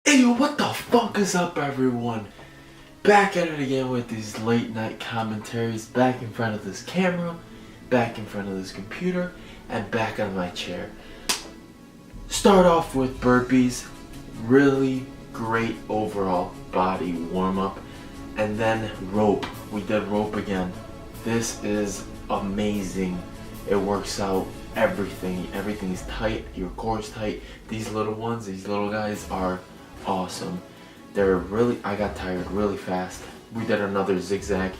Hey yo, what the fuck is up, everyone? Back at it again with these late night commentaries, back in front of this camera, back in front of this computer, and back on my chair. Start off with burpees, really great overall body warm up, and then rope. We did rope again. This is amazing. It works out everything. Everything's tight, your core's tight. These little ones, these little guys are awesome. I got tired really fast. We did another zigzag.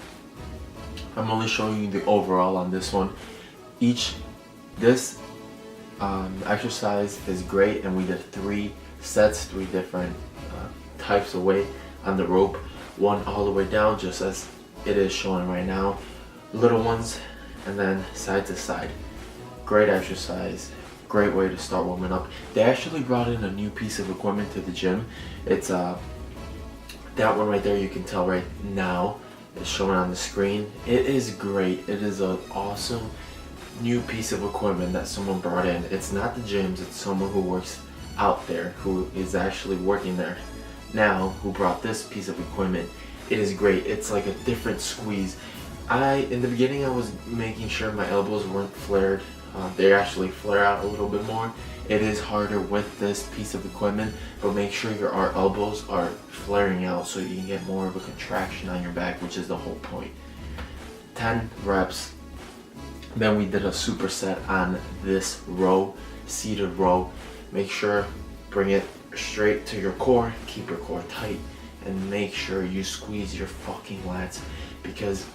I'm only showing you the overall on this one. This exercise is great, and we did 3 sets, 3 different types of weight on the rope. One all the way down, just as it is showing right now. Little ones, and then side to side. Great exercise. Great way to start warming up. They actually brought in a new piece of equipment to the gym. It's that one right there, you can tell right now. It's showing on the screen. It is great. It is an awesome new piece of equipment that someone brought in. It's not the gyms, it's someone who works out there, who is actually working there now, who brought this piece of equipment. It is great. It's like a different squeeze. In the beginning, I was making sure my elbows weren't flared. They actually flare out a little bit more. It is harder with this piece of equipment, but make sure your elbows are flaring out so you can get more of a contraction on your back, which is the whole point. 10 reps. Then we did a superset on this row, seated row. Make sure, bring it straight to your core, keep your core tight, and make sure you squeeze your fucking lats, because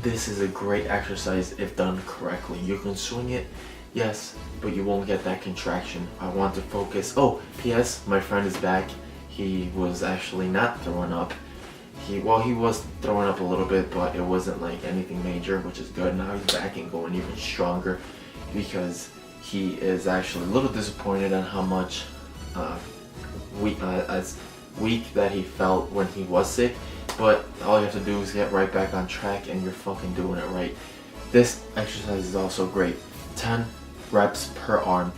this is a great exercise if done correctly. You can swing it, yes, but you won't get that contraction. I want to focus. Oh, P.S. My friend is back. He was actually not throwing up. He was throwing up a little bit, but it wasn't like anything major, which is good. Now he's back and going even stronger, because he is actually a little disappointed on how much as weak that he felt when he was sick. But all you have to do is get right back on track, and you're fucking doing it right. This exercise is also great. 10 reps per arm.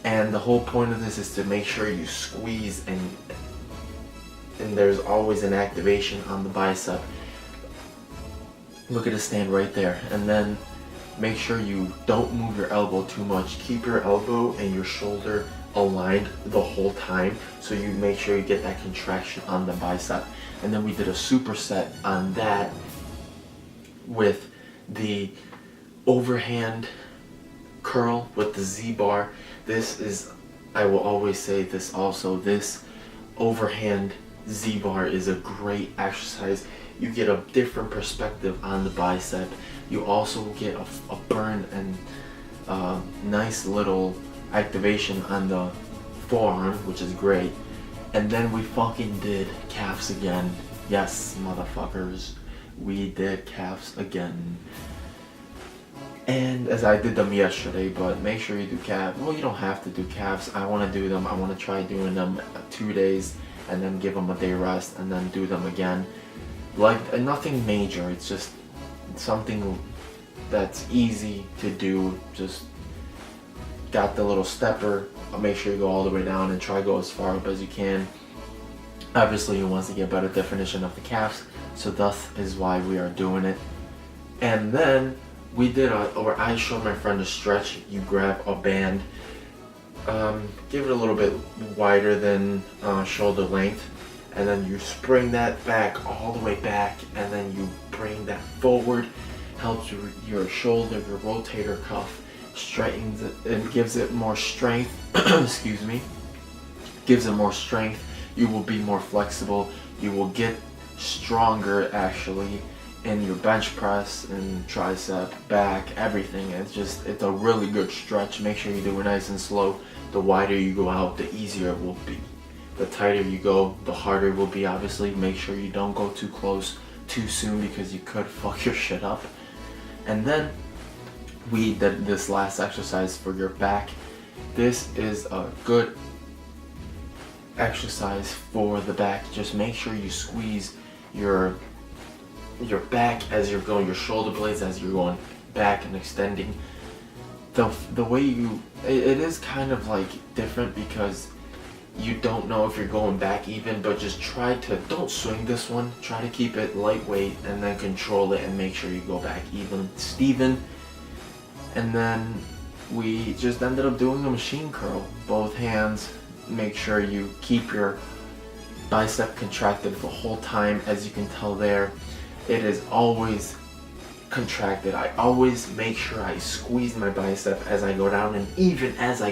And the whole point of this is to make sure you squeeze, and there's always an activation on the bicep. Look at it stand right there. And then make sure you don't move your elbow too much. Keep your elbow and your shoulder aligned the whole time, so you make sure you get that contraction on the bicep. And then we did a superset on that with the overhand curl with the Z-bar. This is, I will always say this also, this overhand Z-bar is a great exercise. You get a different perspective on the bicep. You also get a burn and nice little activation on the forearm, which is great. And then we fucking did calves again. Yes, motherfuckers, we did calves again. And as I did them yesterday, but make sure you do calves. Well, you don't have to do calves. I want to do them. I want to try doing them 2 days and then give them a day rest and then do them again. Like nothing major. It's just something that's easy to do. Just got the little stepper. Make sure you go all the way down and try to go as far up as you can. Obviously, you want to get better definition of the calves, so thus is why we are doing it. And then we did or I showed my friend a stretch. You grab a band, give it a little bit wider than shoulder length, and then you spring that back all the way back, and then you bring that forward. Helps your shoulder, your rotator cuff, straightens it and gives it more strength. Excuse me. Gives it more strength. You will be more flexible. You will get stronger actually in your bench press and tricep, back, everything. It's a really good stretch. Make sure you do it nice and slow. The wider you go out, the easier it will be. The tighter you go, the harder it will be. Obviously, make sure you don't go too close too soon, because you could fuck your shit up. And then we did this last exercise for your back. This is a good exercise for the back. Just make sure you squeeze your back as you're going, your shoulder blades as you're going back and extending. The way it is kind of like different, because you don't know if you're going back even, but just try to, don't swing this one, try to keep it lightweight and then control it and make sure you go back even Steven. And then we just ended up doing a machine curl, both hands. Make sure you keep your bicep contracted the whole time. As you can tell there, it is always contracted. I always make sure I squeeze my bicep as I go down, and even as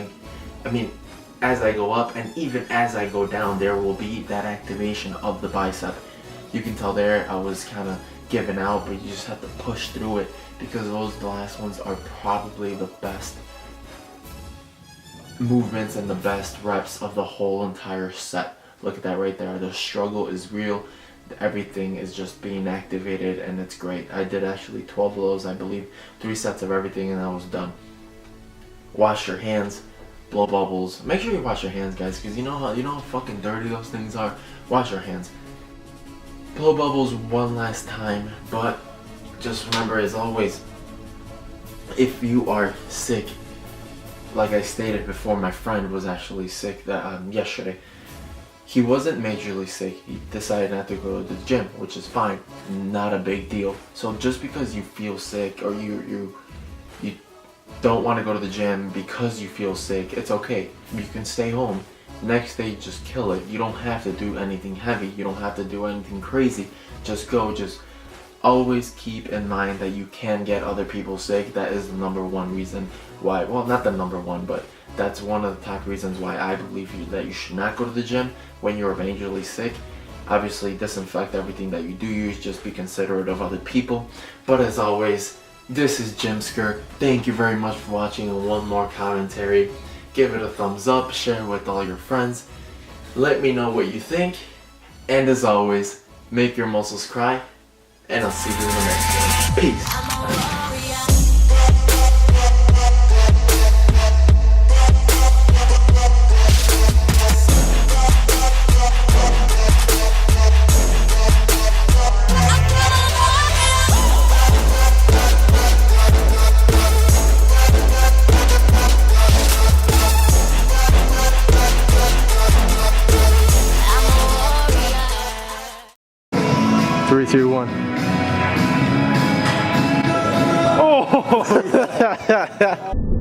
as I go up and even as I go down, there will be that activation of the bicep. You can tell there I was kind of giving out, but you just have to push through it, because the last ones are probably the best movements and the best reps of the whole entire set. Look at that right there. The struggle is real. Everything is just being activated and it's great. I did actually 12 of those, I believe, 3 sets of everything, and I was done. Wash your hands. Blow bubbles. Make sure you wash your hands, guys, because you know how fucking dirty those things are. Wash your hands. Blow bubbles one last time, but just remember, as always, if you are sick, like I stated before, my friend was actually sick yesterday. He wasn't majorly sick. He decided not to go to the gym, which is fine, not a big deal. So just because you feel sick or you don't want to go to the gym because you feel sick, it's okay. You can stay home. Next day, just kill it. You don't have to do anything heavy. You don't have to do anything crazy. Just go. Just always keep in mind that you can get other people sick. That is the #1 reason why, well, not the #1, but that's one of the top reasons why I believe that you should not go to the gym when you're majorly sick. Obviously, disinfect everything that you do use. Just be considerate of other people. But as always, this is Jimsker. Thank you very much for watching one more commentary. Give it a thumbs up, share it with all your friends. Let me know what you think. And as always, make your muscles cry. And I'll see you in the next one. Peace. 3, 2, 1. Oh!